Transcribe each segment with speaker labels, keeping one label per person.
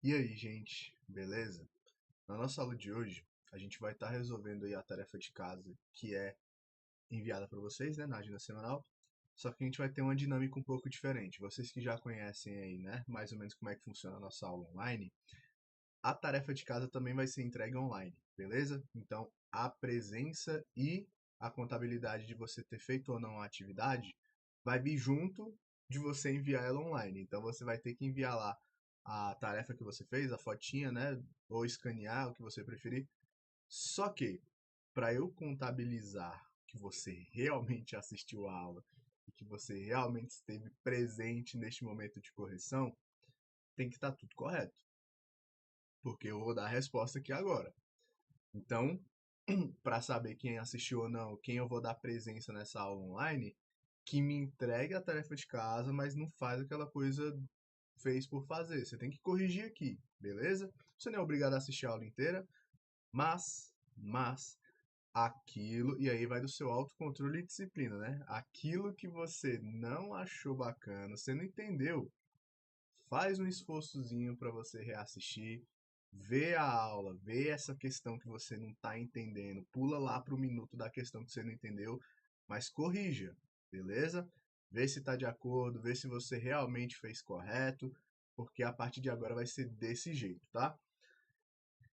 Speaker 1: E aí, gente, beleza? Na nossa aula de hoje, a gente vai estar resolvendo aí a tarefa de casa que é enviada para vocês, né, na agenda semanal. Só que a gente vai ter uma dinâmica um pouco diferente. Vocês que já conhecem aí, né, mais ou menos como é que funciona a nossa aula online, a tarefa de casa também vai ser entregue online, beleza? Então, a presença e a contabilidade de você ter feito ou não a atividade vai vir junto de você enviar ela online. Então, você vai ter que enviar lá a tarefa que você fez, a fotinha, né? Ou escanear, o que você preferir. Só que, para eu contabilizar que você realmente assistiu a aula e que você realmente esteve presente neste momento de correção, tem que estar tudo correto, porque eu vou dar a resposta aqui agora. Então, para saber quem assistiu ou não, quem eu vou dar presença nessa aula online, que me entregue a tarefa de casa, mas não faz aquela coisa fez por fazer. Você tem que corrigir aqui, beleza? Você não é obrigado a assistir a aula inteira, mas aquilo, e aí vai do seu autocontrole e disciplina, né? Aquilo que você não achou bacana, você não entendeu, faz um esforçozinho para você reassistir, vê a aula, vê essa questão que você não está entendendo, pula lá para o minuto da questão que você não entendeu, mas corrija, beleza? Vê se está de acordo, vê se você realmente fez correto, porque a partir de agora vai ser desse jeito, tá?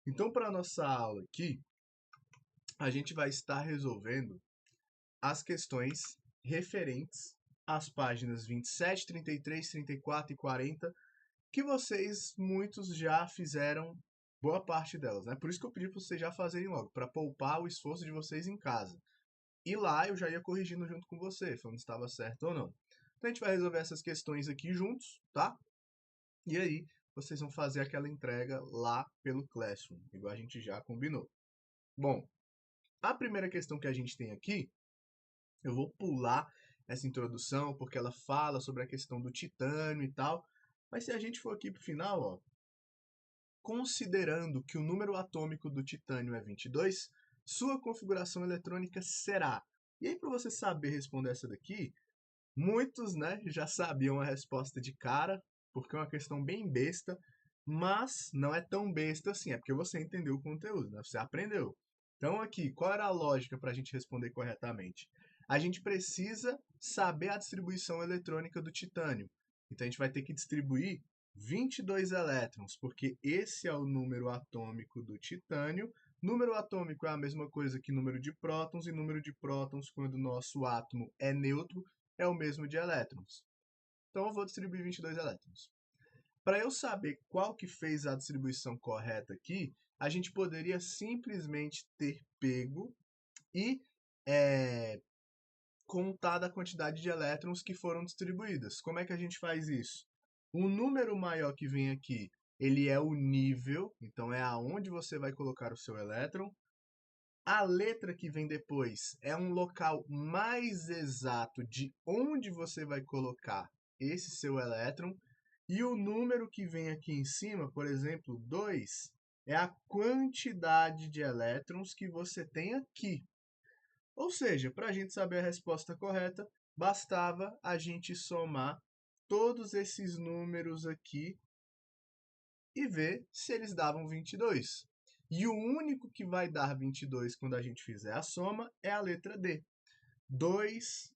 Speaker 1: Então, para a nossa aula aqui, a gente vai estar resolvendo as questões referentes às páginas 27, 33, 34 e 40, que vocês, muitos, já fizeram boa parte delas, né? Por isso que eu pedi para vocês já fazerem logo, para poupar o esforço de vocês em casa. E lá eu já ia corrigindo junto com você, falando se estava certo ou não. Então a gente vai resolver essas questões aqui juntos, tá? E aí vocês vão fazer aquela entrega lá pelo Classroom, igual a gente já combinou. Bom, a primeira questão que a gente tem aqui, eu vou pular essa introdução porque ela fala sobre a questão do titânio e tal. Mas se a gente for aqui para o final, ó, considerando que o número atômico do titânio é 22, sua configuração eletrônica será. E aí, para você saber responder essa daqui, muitos, né, já sabiam a resposta de cara, porque é uma questão bem besta, mas não é tão besta assim, é porque você entendeu o conteúdo, né? Você aprendeu. Então, aqui, qual era a lógica para a gente responder corretamente? A gente precisa saber a distribuição eletrônica do titânio. Então, a gente vai ter que distribuir 22 elétrons, porque esse é o número atômico do titânio. Número atômico é a mesma coisa que número de prótons, e número de prótons, quando o nosso átomo é neutro, é o mesmo de elétrons. Então, eu vou distribuir 22 elétrons. Para eu saber qual que fez a distribuição correta aqui, a gente poderia simplesmente ter pego e contado a quantidade de elétrons que foram distribuídas. Como é que a gente faz isso? O número maior que vem aqui, ele é o nível, então é aonde você vai colocar o seu elétron. A letra que vem depois é um local mais exato de onde você vai colocar esse seu elétron. E o número que vem aqui em cima, por exemplo, 2, é a quantidade de elétrons que você tem aqui. Ou seja, para a gente saber a resposta correta, bastava a gente somar todos esses números aqui e ver se eles davam 22. E o único que vai dar 22 quando a gente fizer a soma é a letra D. 2,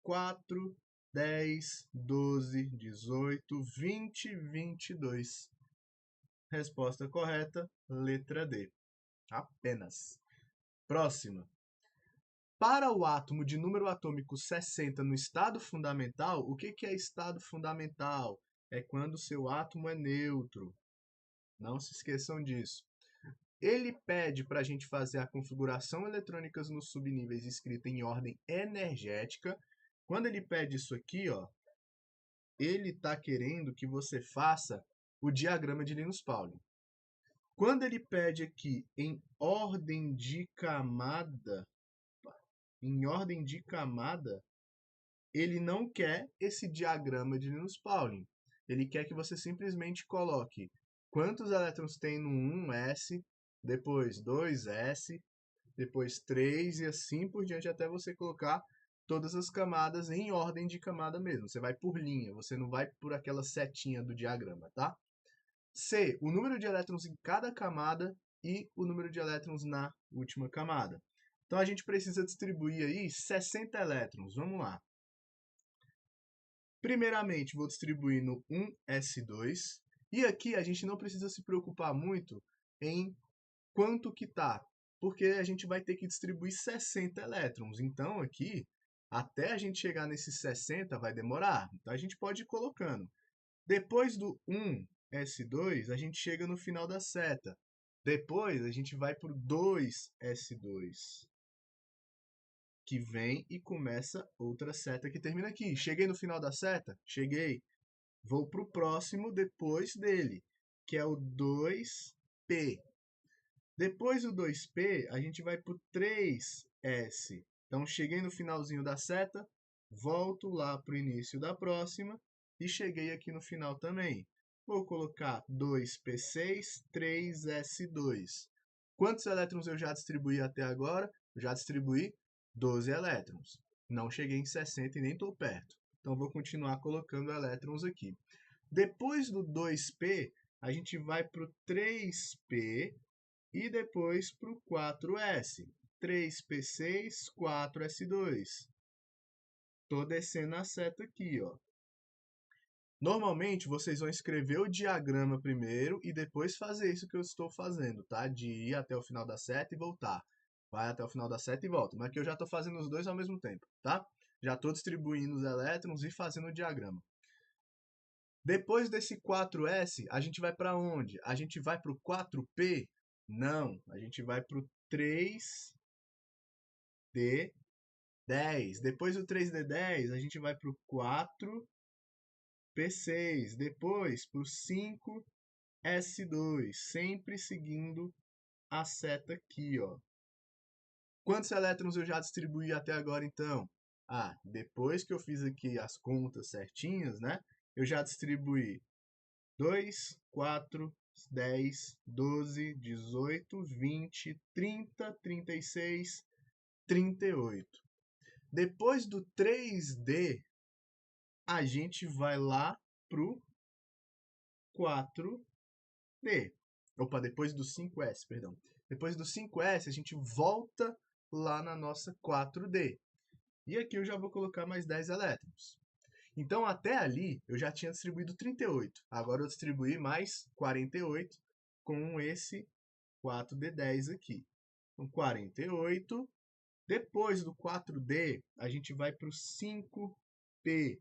Speaker 1: 4, 10, 12, 18, 20, 22. Resposta correta, letra D. Apenas. Próxima. Para o átomo de número atômico 60 no estado fundamental, o que é estado fundamental? É quando o seu átomo é neutro. Não se esqueçam disso. Ele pede para a gente fazer a configuração eletrônica nos subníveis escrita em ordem energética. Quando ele pede isso aqui, ó, ele está querendo que você faça o diagrama de Linus Pauling. Quando ele pede aqui em ordem de camada, ele não quer esse diagrama de Linus Pauling. Ele quer que você simplesmente coloque quantos elétrons tem no 1s, depois 2s, depois 3 e assim por diante até você colocar todas as camadas em ordem de camada mesmo. Você vai por linha, você não vai por aquela setinha do diagrama, tá? C, o número de elétrons em cada camada e o número de elétrons na última camada. Então, a gente precisa distribuir aí 60 elétrons. Vamos lá. Primeiramente, vou distribuir no 1s2. E aqui a gente não precisa se preocupar muito em quanto que tá, porque a gente vai ter que distribuir 60 elétrons. Então, aqui, até a gente chegar nesses 60, vai demorar. Então, a gente pode ir colocando. Depois do 1s2, a gente chega no final da seta. Depois, a gente vai para o 2s2, que vem e começa outra seta que termina aqui. Cheguei no final da seta? Cheguei. Vou para o próximo depois dele, que é o 2p. Depois do 2p, a gente vai para o 3s. Então, cheguei no finalzinho da seta, volto lá para o início da próxima e cheguei aqui no final também. Vou colocar 2p6, 3s2. Quantos elétrons eu já distribuí até agora? Eu já distribuí 12 elétrons. Não cheguei em 60 e nem estou perto. Então, vou continuar colocando elétrons aqui. Depois do 2p, a gente vai para o 3p e depois para o 4s. 3p6, 4s2. Estou descendo a seta aqui, ó. Normalmente, vocês vão escrever o diagrama primeiro e depois fazer isso que eu estou fazendo, tá? De ir até o final da seta e voltar. Vai até o final da seta e volta. Mas aqui eu já estou fazendo os dois ao mesmo tempo, tá? Já estou distribuindo os elétrons e fazendo o diagrama. Depois desse 4s, a gente vai para onde? A gente vai para o 4p? Não, a gente vai para o 3d10. Depois do 3d10, a gente vai para o 4p6. Depois para o 5s2, sempre seguindo a seta aqui, ó. Quantos elétrons eu já distribuí até agora, então? Ah, depois que eu fiz aqui as contas certinhas, né? Eu já distribuí 2, 4, 10, 12, 18, 20, 30, 36, 38. Depois do 3D, a gente vai lá pro 4D. Opa, depois do 5S, perdão. Depois do 5S, a gente volta lá na nossa 4D. E aqui eu já vou colocar mais 10 elétrons. Então, até ali, eu já tinha distribuído 38. Agora eu distribuí mais 48 com esse 4D10 aqui. Então, 48. Depois do 4D, a gente vai para o 5P.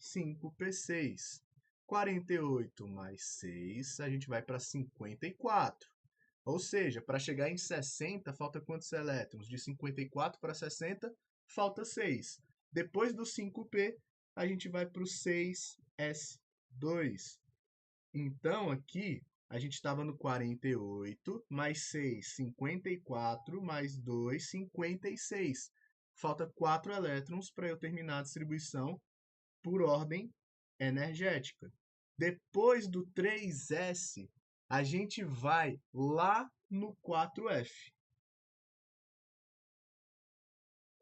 Speaker 1: 5P6. 48 mais 6, a gente vai para 54. Ou seja, para chegar em 60, falta quantos elétrons? De 54 para 60, falta 6. Depois do 5P, a gente vai para o 6s2. Então, aqui, a gente estava no 48, mais 6, 54, mais 2, 56. Falta 4 elétrons para eu terminar a distribuição por ordem energética. Depois do 3s, a gente vai lá no 4f.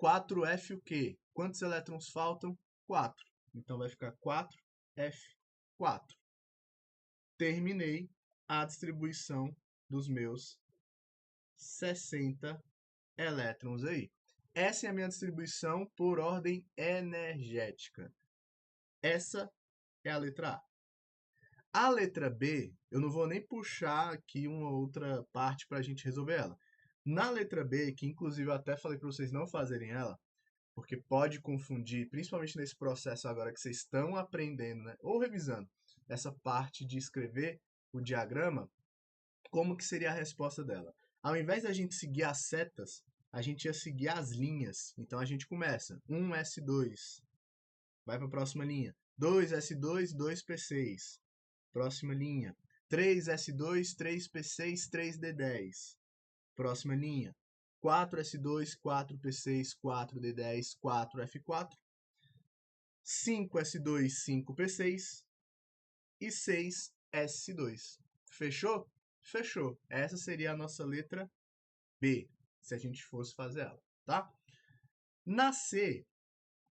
Speaker 1: 4f o quê? Quantos elétrons faltam? 4. Então, vai ficar 4f4. Terminei a distribuição dos meus 60 elétrons aí. Essa é a minha distribuição por ordem energética. Essa é a letra A. A letra B, eu não vou nem puxar aqui uma outra parte para a gente resolver ela. Na letra B, que inclusive eu até falei para vocês não fazerem ela, porque pode confundir, principalmente nesse processo agora que vocês estão aprendendo, né, ou revisando, essa parte de escrever o diagrama, como que seria a resposta dela? Ao invés da gente seguir as setas, a gente ia seguir as linhas. Então, a gente começa 1s2, vai para a próxima linha, 2s2, 2p6, próxima linha, 3s2, 3p6, 3d10, próxima linha, 4s2, 4p6, 4d10, 4f4, 5s2, 5p6 e 6s2. Fechou? Fechou. Essa seria a nossa letra B, se a gente fosse fazer ela, tá? Na C,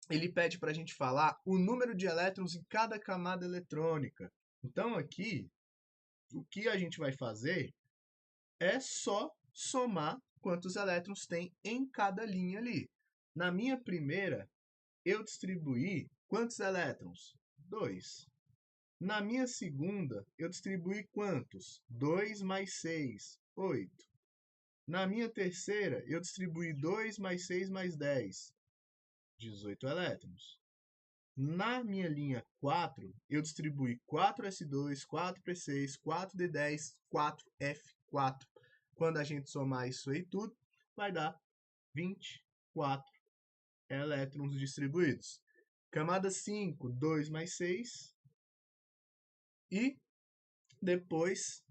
Speaker 1: ele pede para a gente falar o número de elétrons em cada camada eletrônica. Então, aqui, o que a gente vai fazer é só somar quantos elétrons tem em cada linha ali. Na minha primeira, eu distribuí quantos elétrons? 2. Na minha segunda, eu distribuí quantos? 2 mais 6, 8. Na minha terceira, eu distribuí 2 mais 6 mais 10, 18 elétrons. Na minha linha 4, eu distribuí 4s2, 4p6, 4d10, 4f4. Quando a gente somar isso aí tudo, vai dar 24 elétrons distribuídos. Camada 5, 2 mais 6. E depois,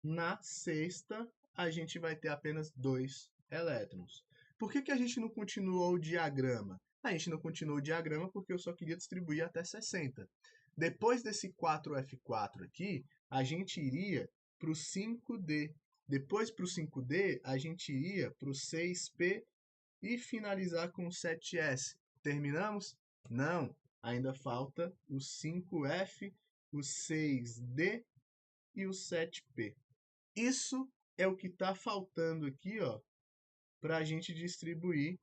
Speaker 1: na sexta, a gente vai ter apenas 2 elétrons. Por que a gente não continuou o diagrama? A gente não continuou o diagrama porque eu só queria distribuir até 60. Depois desse 4F4 aqui, a gente iria para o 5D. Depois para o 5D, a gente iria para o 6P e finalizar com o 7S. Terminamos? Não, ainda falta o 5F, o 6D e o 7P. Isso é o que está faltando aqui, ó, para a gente distribuir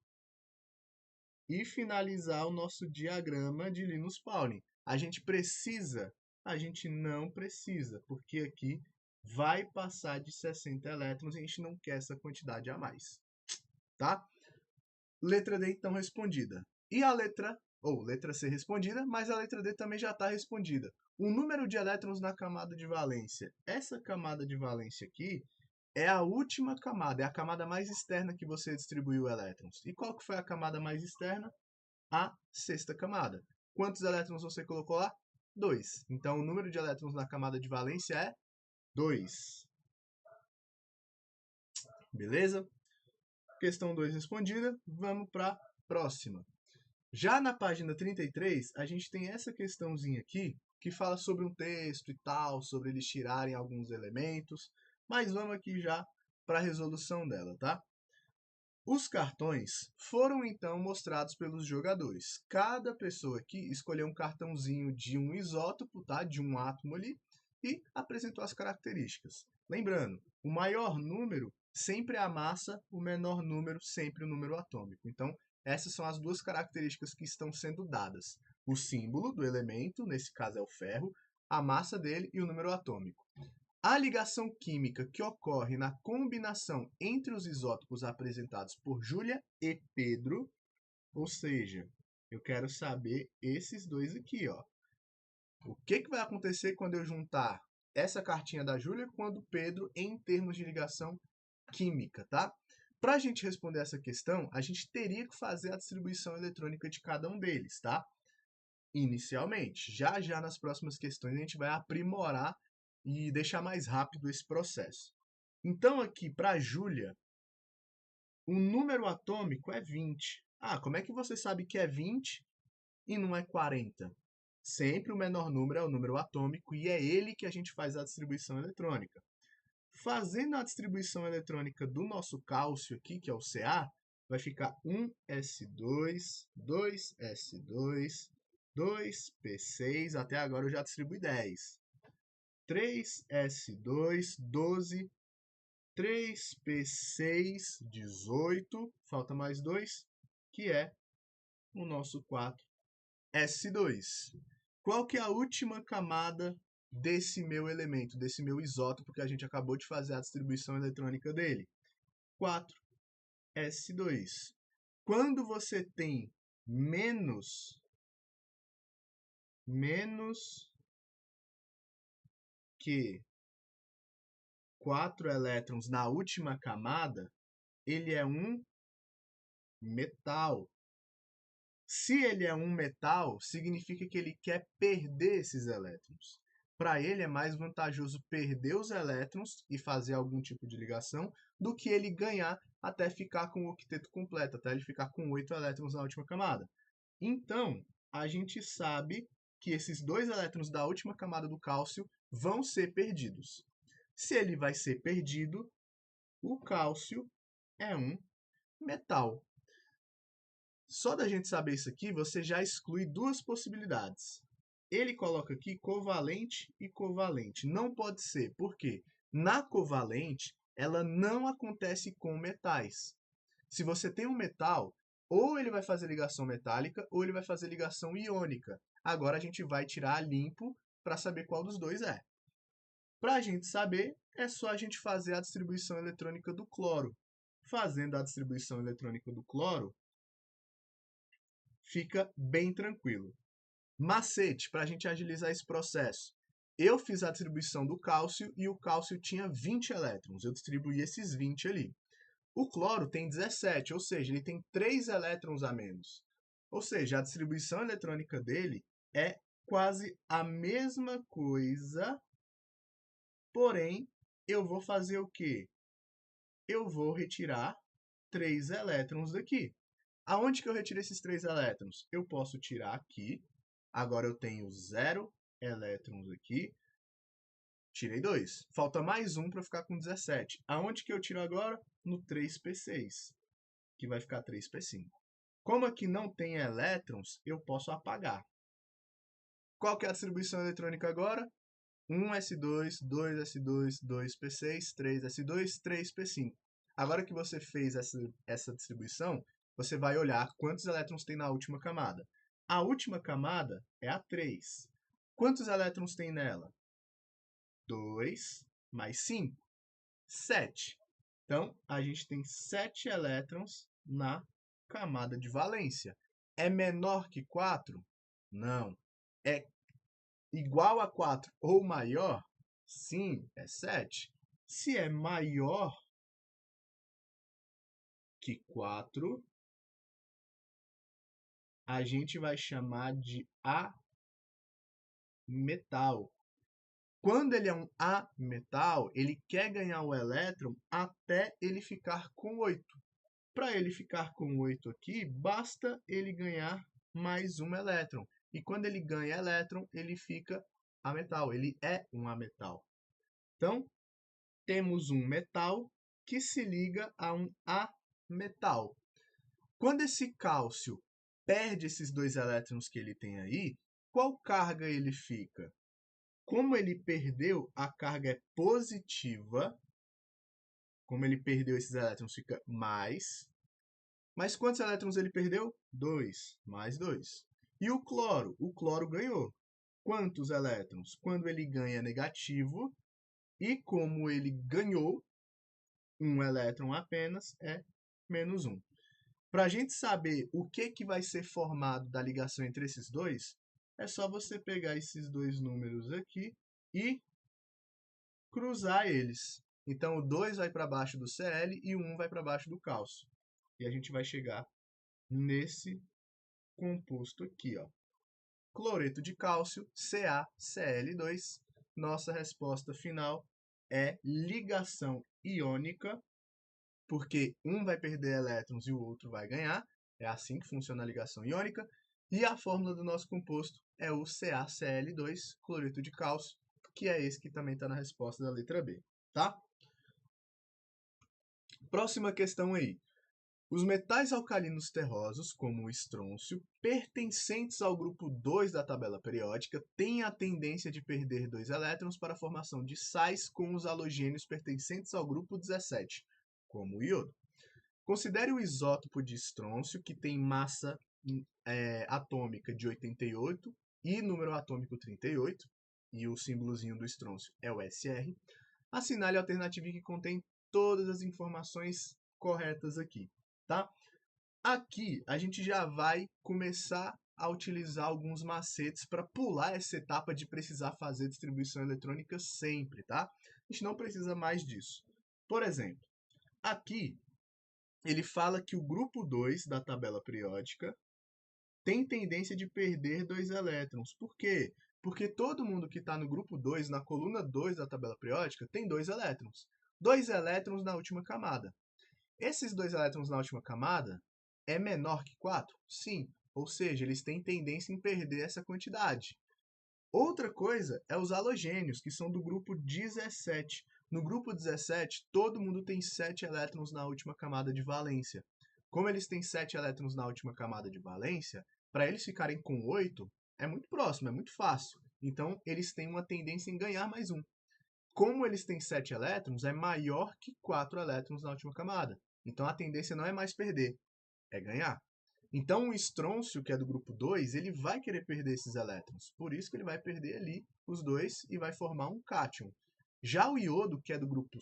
Speaker 1: e finalizar o nosso diagrama de Linus Pauling. A gente precisa? A gente não precisa, porque aqui vai passar de 60 elétrons e a gente não quer essa quantidade a mais. Tá? Letra D, então, respondida. E a letra C respondida, mas a letra D também já está respondida. O número de elétrons na camada de valência. Essa camada de valência aqui é a última camada, é a camada mais externa que você distribuiu elétrons. E qual que foi a camada mais externa? A sexta camada. Quantos elétrons você colocou lá? 2. Então, o número de elétrons na camada de valência é 2. Beleza? Questão 2 respondida. Vamos para a próxima. Já na página 33, a gente tem essa questãozinha aqui, que fala sobre um texto e tal, sobre eles tirarem alguns elementos, mas vamos aqui já para a resolução dela, tá? Os cartões foram então mostrados pelos jogadores. Cada pessoa aqui escolheu um cartãozinho de um isótopo, tá? De um átomo ali, e apresentou as características. Lembrando, o maior número sempre é a massa, o menor número sempre o número atômico. Então, essas são as duas características que estão sendo dadas. O símbolo do elemento, nesse caso é o ferro, a massa dele e o número atômico. A ligação química que ocorre na combinação entre os isótopos apresentados por Júlia e Pedro, ou seja, eu quero saber esses dois aqui, ó. O que vai acontecer quando eu juntar essa cartinha da Júlia com a do Pedro em termos de ligação química, tá? Para a gente responder essa questão, a gente teria que fazer a distribuição eletrônica de cada um deles, tá? Inicialmente. Já nas próximas questões a gente vai aprimorar e deixar mais rápido esse processo. Então, aqui para a Júlia, o número atômico é 20. Ah, como é que você sabe que é 20 e não é 40? Sempre o menor número é o número atômico e é ele que a gente faz a distribuição eletrônica. Fazendo a distribuição eletrônica do nosso cálcio aqui, que é o Ca, vai ficar 1s2, 2s2, 2p6, até agora eu já distribuí 10. 3s2, 12, 3p6, 18, falta mais 2, que é o nosso 4s2. Qual que é a última camada desse meu elemento, desse meu isótopo que a gente acabou de fazer a distribuição eletrônica dele? 4s2. Quando você tem menos que 4 elétrons na última camada, ele é um metal. Se ele é um metal, significa que ele quer perder esses elétrons. Para ele é mais vantajoso perder os elétrons e fazer algum tipo de ligação do que ele ganhar até ficar com o octeto completo, até ele ficar com 8 elétrons na última camada. Então, a gente sabe que esses 2 elétrons da última camada do cálcio vão ser perdidos. Se ele vai ser perdido, o cálcio é um metal. Só da gente saber isso aqui, você já exclui duas possibilidades. ele coloca aqui covalente e covalente. Não pode ser, porque na covalente, ela não acontece com metais. Se você tem um metal, ou ele vai fazer ligação metálica, ou ele vai fazer ligação iônica. Agora a gente vai tirar a limpo para saber qual dos dois é. Para a gente saber, é só a gente fazer a distribuição eletrônica do cloro. Fazendo a distribuição eletrônica do cloro, fica bem tranquilo. Macete para a gente agilizar esse processo. Eu fiz a distribuição do cálcio e o cálcio tinha 20 elétrons. Eu distribuí esses 20 ali. O cloro tem 17, ou seja, ele tem 3 elétrons a menos. Ou seja, a distribuição eletrônica dele é quase a mesma coisa, porém, eu vou fazer o quê? Eu vou retirar 3 elétrons daqui. Aonde que eu retiro esses 3 elétrons? Eu posso tirar aqui. Agora eu tenho 0 elétrons aqui. Tirei 2. Falta mais um para ficar com 17. Aonde que eu tiro agora? No 3p6, que vai ficar 3p5. Como aqui não tem elétrons, eu posso apagar. Qual que é a distribuição eletrônica agora? 1s2, 2s2, 2p6, 3s2, 3p5. Agora que você fez essa distribuição, você vai olhar quantos elétrons tem na última camada. A última camada é a 3. Quantos elétrons tem nela? 2 mais 5, 7. Então, a gente tem 7 elétrons na camada de valência. É menor que 4? Não. É igual a 4 ou maior? Sim, é 7. Se é maior que 4, a gente vai chamar de ametal. Quando ele é um ametal, ele quer ganhar o elétron até ele ficar com 8. Para ele ficar com 8 aqui, basta ele ganhar mais um elétron. E quando ele ganha elétron, ele fica ametal. Ele é um ametal. Então, temos um metal que se liga a um ametal. Quando esse cálcio perde esses 2 elétrons que ele tem aí, qual carga ele fica? Como ele perdeu, a carga é positiva. Como ele perdeu esses elétrons, fica mais. Mas quantos elétrons ele perdeu? 2, mais 2. E o cloro? O cloro ganhou. Quantos elétrons? Quando ele ganha negativo, e como ele ganhou um elétron apenas, é menos 1. Para a gente saber o que vai ser formado da ligação entre esses dois, é só você pegar esses dois números aqui e cruzar eles. Então, o 2 vai para baixo do Cl e o 1 vai para baixo do cálcio. E a gente vai chegar nesse composto aqui, ó. Cloreto de cálcio, CaCl2. Nossa resposta final é ligação iônica, porque um vai perder elétrons e o outro vai ganhar. É assim que funciona a ligação iônica. E a fórmula do nosso composto é o CaCl2, cloreto de cálcio, que é esse que também está na resposta da letra B, tá? Próxima questão aí. Os metais alcalinos terrosos, como o estrôncio, pertencentes ao grupo 2 da tabela periódica, têm a tendência de perder 2 elétrons para a formação de sais com os halogênios pertencentes ao grupo 17, como o iodo. Considere o isótopo de estrôncio, que tem massa atômica de 88 e número atômico 38, e o símbolozinho do estrôncio é o SR. Assinale a alternativa que contém todas as informações corretas aqui, tá? Aqui a gente já vai começar a utilizar alguns macetes para pular essa etapa de precisar fazer distribuição eletrônica sempre, tá? A gente não precisa mais disso. Por exemplo, aqui ele fala que o grupo 2 da tabela periódica tem tendência de perder 2 elétrons. Por quê? Porque todo mundo que está no grupo 2, na coluna 2 da tabela periódica, tem 2 elétrons. 2 elétrons na última camada. Esses 2 elétrons na última camada é menor que 4? Sim. Ou seja, eles têm tendência em perder essa quantidade. Outra coisa é os halogênios, que são do grupo 17. No grupo 17, todo mundo tem 7 elétrons na última camada de valência. Como eles têm 7 elétrons na última camada de valência, para eles ficarem com 8, é muito próximo, é muito fácil. Então, eles têm uma tendência em ganhar mais um. Como eles têm 7 elétrons, é maior que 4 elétrons na última camada. Então, a tendência não é mais perder, é ganhar. Então, o estrôncio, que é do grupo 2, ele vai querer perder esses elétrons. Por isso que ele vai perder ali os dois e vai formar um cátion. Já o iodo, que é do grupo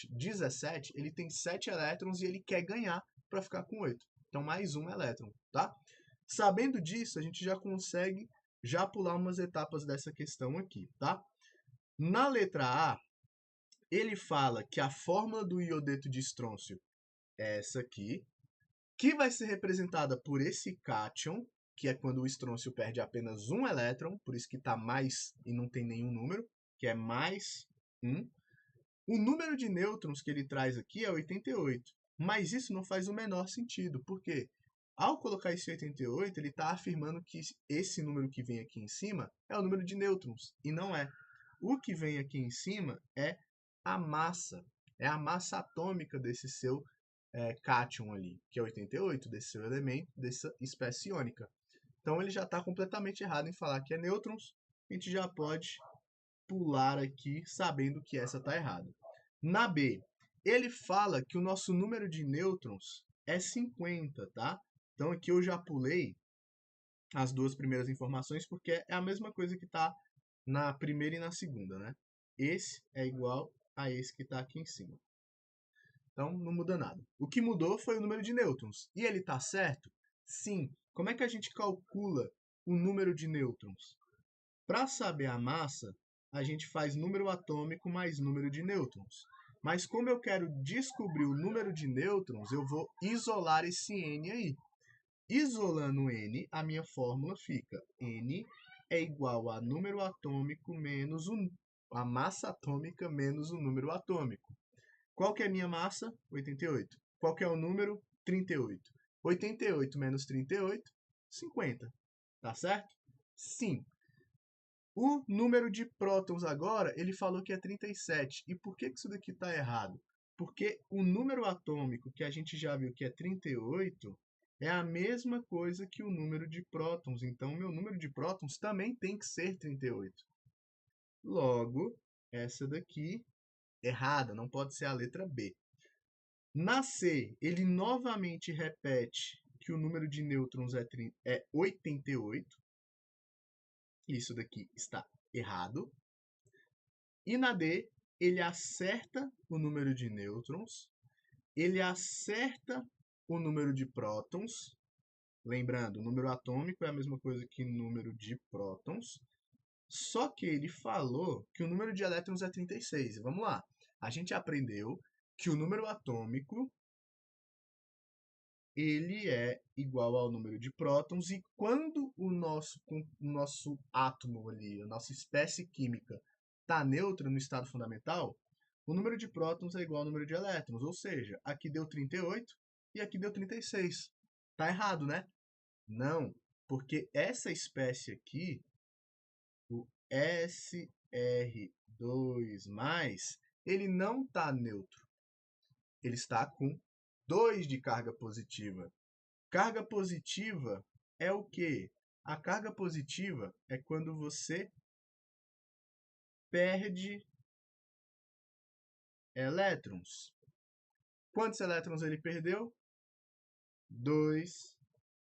Speaker 1: 17, ele tem 7 elétrons e ele quer ganhar para ficar com 8. Então, mais um elétron, tá? Sabendo disso, a gente já consegue já pular umas etapas dessa questão aqui, tá? Na letra A, ele fala que a fórmula do iodeto de estrôncio é essa aqui, que vai ser representada por esse cátion, que é quando o estrôncio perde apenas um elétron, por isso que está mais e não tem nenhum número, que é mais 1. O número de nêutrons que ele traz aqui é 88, mas isso não faz o menor sentido, porque ao colocar esse 88, ele está afirmando que esse número que vem aqui em cima é o número de nêutrons, e não é. O que vem aqui em cima é a massa atômica desse seu cátion ali, que é 88, desse seu elemento, dessa espécie iônica. Então ele já está completamente errado em falar que é nêutrons, a gente já pode pular aqui sabendo que essa está errada. Na B, ele fala que o nosso número de nêutrons é 50, tá? Então aqui eu já pulei as duas primeiras informações porque é a mesma coisa que está na primeira e na segunda, né? Esse é igual a esse que está aqui em cima. Então, não muda nada. O que mudou foi o número de nêutrons. E ele está certo? Sim. Como é que a gente calcula o número de nêutrons? Para saber a massa, a gente faz número atômico mais número de nêutrons. Mas como eu quero descobrir o número de nêutrons, eu vou isolar esse N aí. Isolando N, a minha fórmula fica N é igual a número atômico menos a massa atômica menos o número atômico. Qual que é a minha massa? 88. Qual que é o número? 38. 88 menos 38, 50. Tá certo? Sim. O número de prótons agora, ele falou que é 37. E por que isso daqui está errado? Porque o número atômico, que a gente já viu que é 38, é a mesma coisa que o número de prótons. Então, o meu número de prótons também tem que ser 38. Logo, essa daqui errada, não pode ser a letra B. Na C, ele novamente repete que o número de nêutrons é 88. Isso daqui está errado. E na D, ele acerta o número de nêutrons, ele acerta o número de prótons. Lembrando, o número atômico é a mesma coisa que número de prótons. Só que ele falou que o número de elétrons é 36. Vamos lá. A gente aprendeu que o número atômico ele é igual ao número de prótons, e quando o nosso átomo ali, a nossa espécie química, está neutra no estado fundamental, o número de prótons é igual ao número de elétrons, ou seja, aqui deu 38 e aqui deu 36. Tá errado, né? Não, porque essa espécie aqui, o SR2+, ele não está neutro. Ele está com 2 de carga positiva. Carga positiva é o quê? A carga positiva é quando você perde elétrons. Quantos elétrons ele perdeu? 2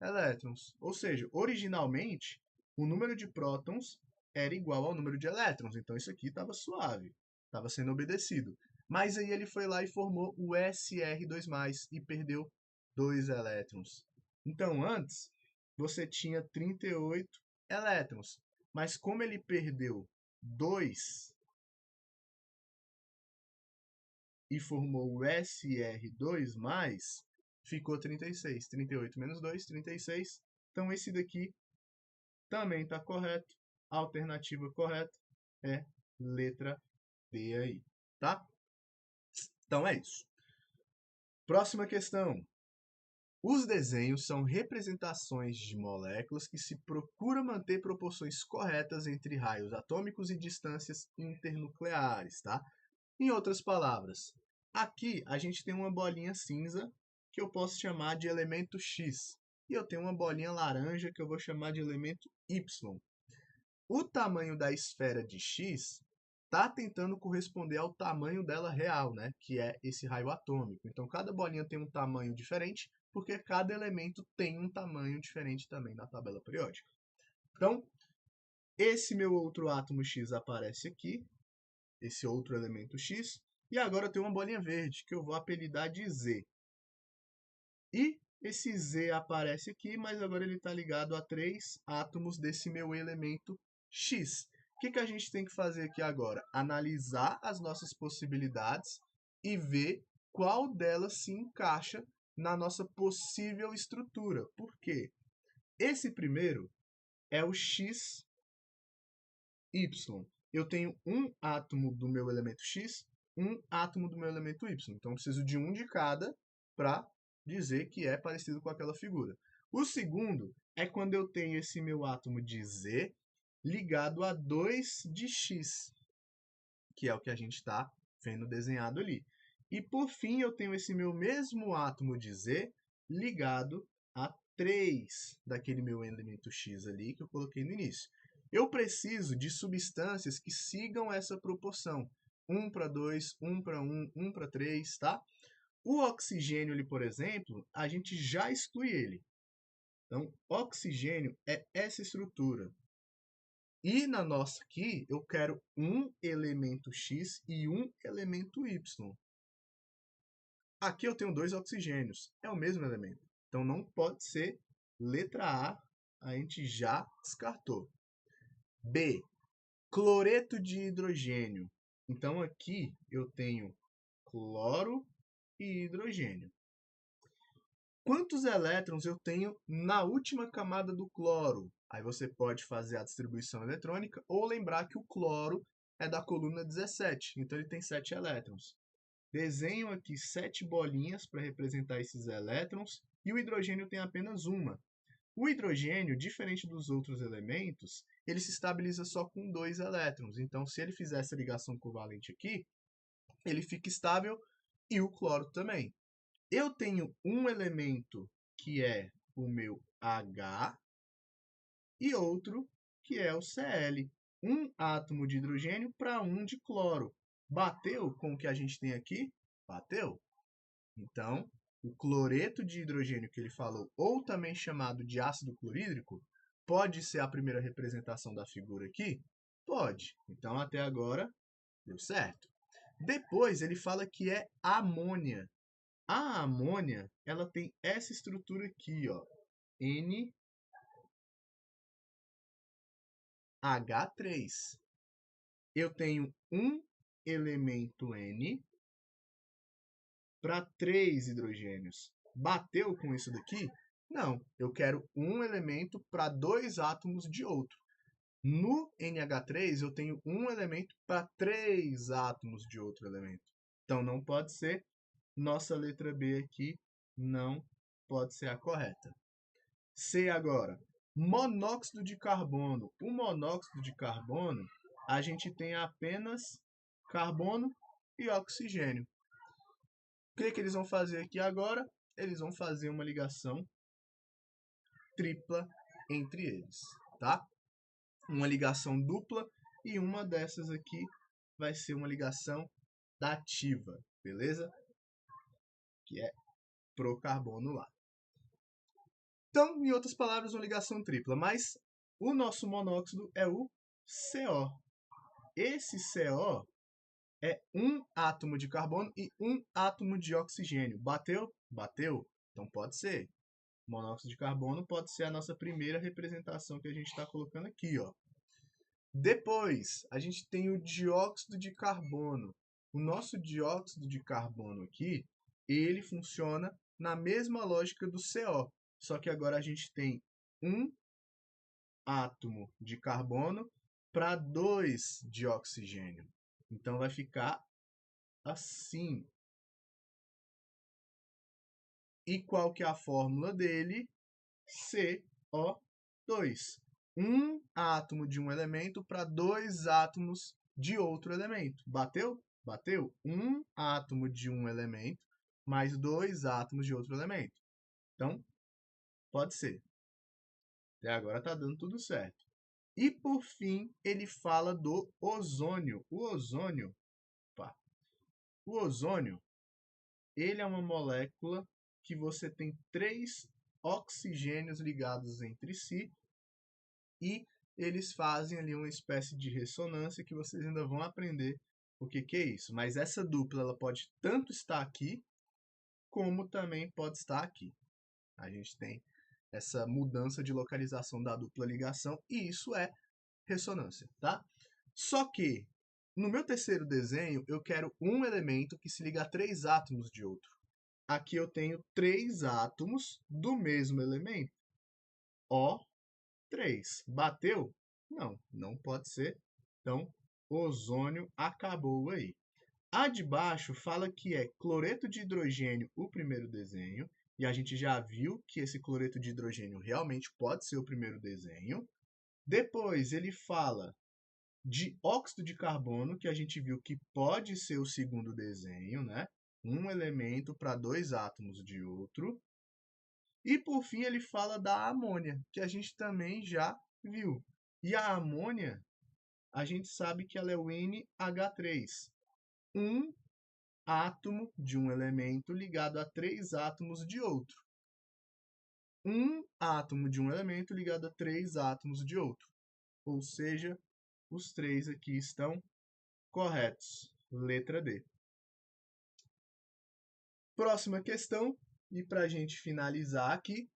Speaker 1: elétrons. Ou seja, originalmente, o número de prótons era igual ao número de elétrons. Então, isso aqui estava suave, estava sendo obedecido. Mas aí ele foi lá e formou o SR2+, e perdeu 2 elétrons. Então, antes, você tinha 38 elétrons. Mas como ele perdeu 2 e formou o SR2+, ficou 36. 38 menos 2, 36. Então, esse daqui também está correto. A alternativa correta é letra D aí, tá? Então, é isso. Próxima questão. Os desenhos são representações de moléculas que se procura manter proporções corretas entre raios atômicos e distâncias internucleares, tá? Em outras palavras, aqui a gente tem uma bolinha cinza que eu posso chamar de elemento X. e eu tenho uma bolinha laranja que eu vou chamar de elemento Y. O tamanho da esfera de X está tentando corresponder ao tamanho dela real, né? Que é esse raio atômico. Então, cada bolinha tem um tamanho diferente, porque cada elemento tem um tamanho diferente também na tabela periódica. Então, esse meu outro átomo X aparece aqui, esse outro elemento X, e agora eu tenho uma bolinha verde, que eu vou apelidar de Z. E esse Z aparece aqui, mas agora ele está ligado a 3 átomos desse meu elemento X. O que a gente tem que fazer aqui agora? Analisar as nossas possibilidades e ver qual delas se encaixa na nossa possível estrutura. Por quê? Esse primeiro é o XY. Eu tenho um átomo do meu elemento X, um átomo do meu elemento Y. Então, eu preciso de um de cada para dizer que é parecido com aquela figura. O segundo é quando eu tenho esse meu átomo de Z ligado a 2 de X, que é o que a gente está vendo desenhado ali. E por fim, eu tenho esse meu mesmo átomo de Z ligado a 3 daquele meu elemento X ali que eu coloquei no início. Eu preciso de substâncias que sigam essa proporção. 1 para 2, 1 para 1, 1 para 3, tá? O oxigênio, ali, por exemplo, a gente já exclui ele. Então, oxigênio é essa estrutura. E na nossa aqui, eu quero um elemento X e um elemento Y. Aqui eu tenho 2 oxigênios, é o mesmo elemento. Então, não pode ser letra A gente já descartou. B, cloreto de hidrogênio. Então, aqui eu tenho cloro e hidrogênio. Quantos elétrons eu tenho na última camada do cloro? Aí você pode fazer a distribuição eletrônica ou lembrar que o cloro é da coluna 17, então ele tem 7 elétrons. Desenho aqui 7 bolinhas para representar esses elétrons e o hidrogênio tem apenas uma. O hidrogênio, diferente dos outros elementos, ele se estabiliza só com 2 elétrons. Então, se ele fizer essa ligação covalente aqui, ele fica estável e o cloro também. Eu tenho um elemento que é o meu H e outro que é o Cl. Um átomo de hidrogênio para um de cloro. Bateu com o que a gente tem aqui? Bateu. Então, o cloreto de hidrogênio que ele falou, ou também chamado de ácido clorídrico, pode ser a primeira representação da figura aqui? Pode. Então, até agora, deu certo. Depois, ele fala que é amônia. A amônia, ela tem essa estrutura aqui, ó, NH3. Eu tenho um elemento N para 3 hidrogênios. Bateu com isso daqui? Não, eu quero um elemento para 2 átomos de outro. No NH3, eu tenho um elemento para 3 átomos de outro elemento. Então, não pode ser. Nossa letra B aqui não pode ser a correta. C agora, monóxido de carbono. O monóxido de carbono, a gente tem apenas carbono e oxigênio. O que eles vão fazer aqui agora? Eles vão fazer uma ligação tripla entre eles, tá? Uma ligação dupla e uma dessas aqui vai ser uma ligação dativa, beleza? Que é pro carbono lá. Então, em outras palavras, uma ligação tripla, mas o nosso monóxido é o CO. Esse CO é um átomo de carbono e um átomo de oxigênio. Bateu? Bateu. Então pode ser. Monóxido de carbono pode ser a nossa primeira representação que a gente está colocando aqui, ó. Depois, a gente tem o dióxido de carbono. O nosso dióxido de carbono aqui, ele funciona na mesma lógica do CO. Só que agora a gente tem um átomo de carbono para 2 de oxigênio. Então, vai ficar assim. E qual que é a fórmula dele? CO2. Um átomo de um elemento para 2 átomos de outro elemento. Bateu? Bateu. Um átomo de um elemento mais 2 átomos de outro elemento. Então, Pode ser. Até agora está dando tudo certo. E, por fim, ele fala do ozônio. O ozônio, ele é uma molécula que você tem 3 oxigênios ligados entre si e eles fazem ali uma espécie de ressonância que vocês ainda vão aprender o que é isso. Mas essa dupla ela pode tanto estar aqui, como também pode estar aqui. A gente tem essa mudança de localização da dupla ligação e isso é ressonância, tá? Só que no meu terceiro desenho eu quero um elemento que se liga a 3 átomos de outro. Aqui eu tenho 3 átomos do mesmo elemento. O3. Bateu? Não, não pode ser. Então, ozônio acabou aí. A de baixo fala que é cloreto de hidrogênio o primeiro desenho. E a gente já viu que esse cloreto de hidrogênio realmente pode ser o primeiro desenho. Depois ele fala de óxido de carbono, que a gente viu que pode ser o segundo desenho, né? Um elemento para 2 átomos de outro. E por fim ele fala da amônia, que a gente também já viu. E a amônia, a gente sabe que ela é o NH3. Um átomo de um elemento ligado a 3 átomos de outro. Um átomo de um elemento ligado a 3 átomos de outro. Ou seja, os 3 aqui estão corretos. Letra D. Próxima questão, e para a gente finalizar aqui.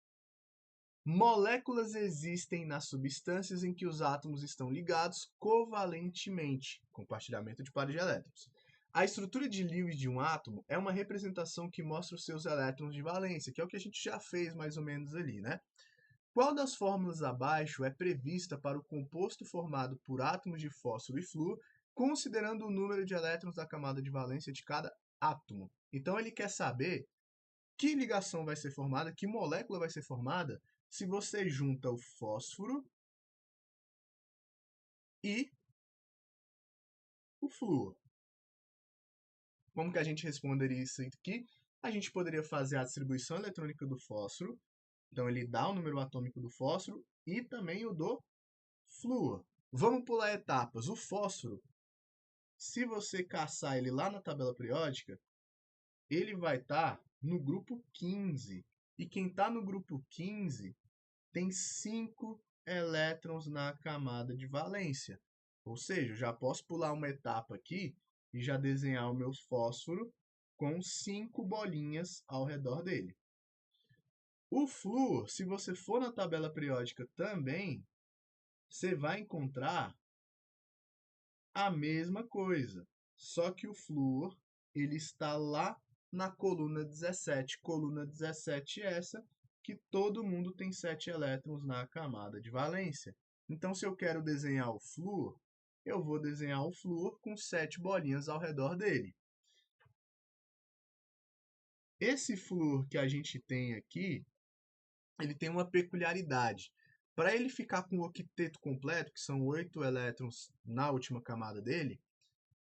Speaker 1: Moléculas existem nas substâncias em que os átomos estão ligados covalentemente, compartilhamento de pares de elétrons. A estrutura de Lewis de um átomo é uma representação que mostra os seus elétrons de valência, que é o que a gente já fez mais ou menos ali, né? Qual das fórmulas abaixo é prevista para o composto formado por átomos de fósforo e flúor, considerando o número de elétrons da camada de valência de cada átomo? Então ele quer saber que ligação vai ser formada, que molécula vai ser formada, se você junta o fósforo e o flúor. Como que a gente responderia isso aqui? A gente poderia fazer a distribuição eletrônica do fósforo. Então, ele dá o número atômico do fósforo e também o do flúor. Vamos pular etapas. O fósforo, se você caçar ele lá na tabela periódica, ele vai estar no grupo 15. E quem está no grupo 15 tem 5 elétrons na camada de valência. Ou seja, eu já posso pular uma etapa aqui e já desenhar o meu fósforo com 5 bolinhas ao redor dele. O flúor, se você for na tabela periódica também, você vai encontrar a mesma coisa. Só que o flúor ele está lá na coluna 17. Coluna 17 é essa, que todo mundo tem 7 elétrons na camada de valência. Então, se eu quero desenhar o flúor, eu vou desenhar o flúor com 7 bolinhas ao redor dele. Esse flúor que a gente tem aqui, ele tem uma peculiaridade. Para ele ficar com o octeto completo, que são 8 elétrons na última camada dele,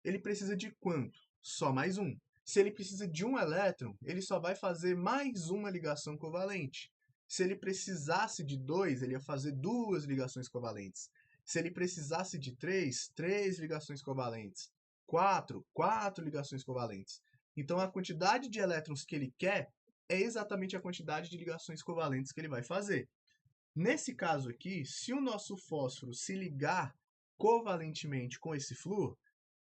Speaker 1: ele precisa de quanto? Só mais um. Se ele precisa de um elétron, ele só vai fazer mais uma ligação covalente. Se ele precisasse de 2, ele ia fazer 2 ligações covalentes. Se ele precisasse de 3, 3 ligações covalentes. 4, 4 ligações covalentes. Então, a quantidade de elétrons que ele quer é exatamente a quantidade de ligações covalentes que ele vai fazer. Nesse caso aqui, se o nosso fósforo se ligar covalentemente com esse flúor,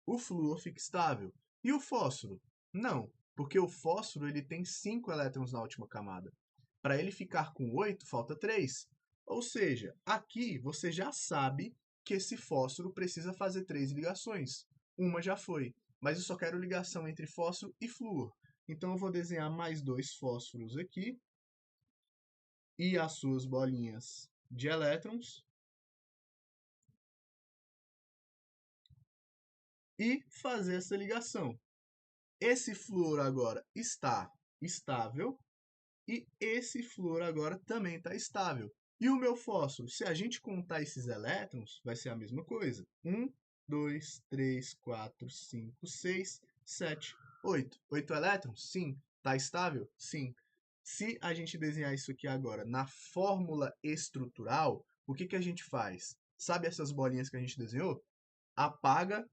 Speaker 1: o flúor fica estável. E o fósforo? Não, porque o fósforo ele tem 5 elétrons na última camada. Para ele ficar com 8, falta 3. Ou seja, aqui você já sabe que esse fósforo precisa fazer 3 ligações. Uma já foi, mas eu só quero ligação entre fósforo e flúor. Então eu vou desenhar mais 2 fósforos aqui e as suas bolinhas de elétrons. E fazer essa ligação. Esse flúor agora está estável e esse flúor agora também está estável. E o meu fósforo, se a gente contar esses elétrons, vai ser a mesma coisa. 1, 2, 3, 4, 5, 6, 7, 8. 8 elétrons? Sim. Está estável? Sim. Se a gente desenhar isso aqui agora na fórmula estrutural, o que a gente faz? Sabe essas bolinhas que a gente desenhou? Apaga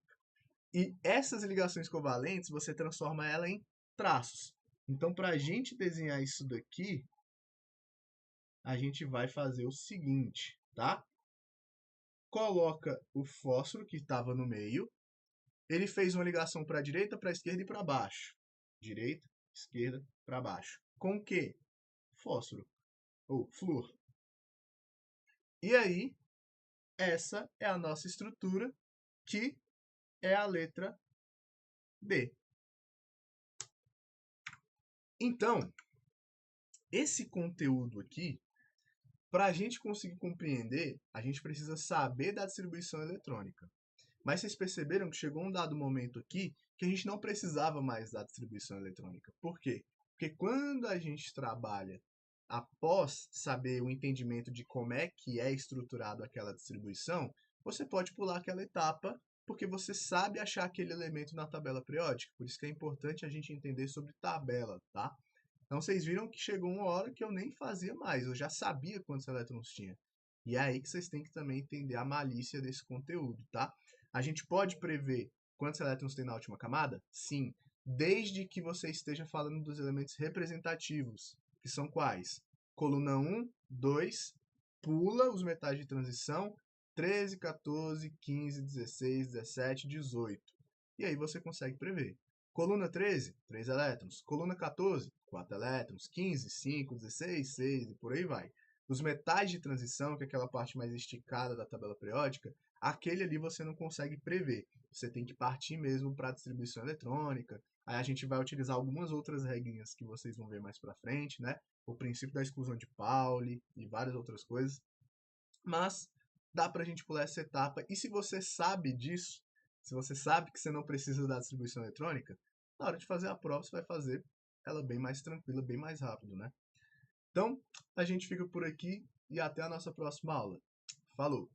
Speaker 1: e essas ligações covalentes você transforma ela em traços. Então, para a gente desenhar isso daqui, a gente vai fazer o seguinte, tá? Coloca o fósforo que estava no meio. Ele fez uma ligação para a direita, para a esquerda e para baixo. Direita, esquerda, para baixo. Com o quê? Fósforo ou flúor. E aí, essa é a nossa estrutura, que é a letra D. Então, esse conteúdo aqui, para a gente conseguir compreender, a gente precisa saber da distribuição eletrônica. Mas vocês perceberam que chegou um dado momento aqui que a gente não precisava mais da distribuição eletrônica. Por quê? Porque quando a gente trabalha após saber o entendimento de como é que é estruturado aquela distribuição, você pode pular aquela etapa porque você sabe achar aquele elemento na tabela periódica. Por isso que é importante a gente entender sobre tabela, tá? Então vocês viram que chegou uma hora que eu nem fazia mais, eu já sabia quantos elétrons tinha. E é aí que vocês têm que também entender a malícia desse conteúdo, tá? A gente pode prever quantos elétrons tem na última camada? Sim, desde que você esteja falando dos elementos representativos, que são quais? Coluna 1, 2, pula os metais de transição, 13, 14, 15, 16, 17, 18. E aí você consegue prever. Coluna 13, 3 elétrons. Coluna 14, 4 elétrons. 15, 5, 16, 6 e por aí vai. Os metais de transição, que é aquela parte mais esticada da tabela periódica, aquele ali você não consegue prever. Você tem que partir mesmo para a distribuição eletrônica. Aí a gente vai utilizar algumas outras regrinhas que vocês vão ver mais para frente, né? O princípio da exclusão de Pauli e várias outras coisas. Mas dá para a gente pular essa etapa. E se você sabe disso, se você sabe que você não precisa da distribuição eletrônica, na hora de fazer a prova você vai fazer ela bem mais tranquila, bem mais rápido, né? Então, a gente fica por aqui e até a nossa próxima aula. Falou!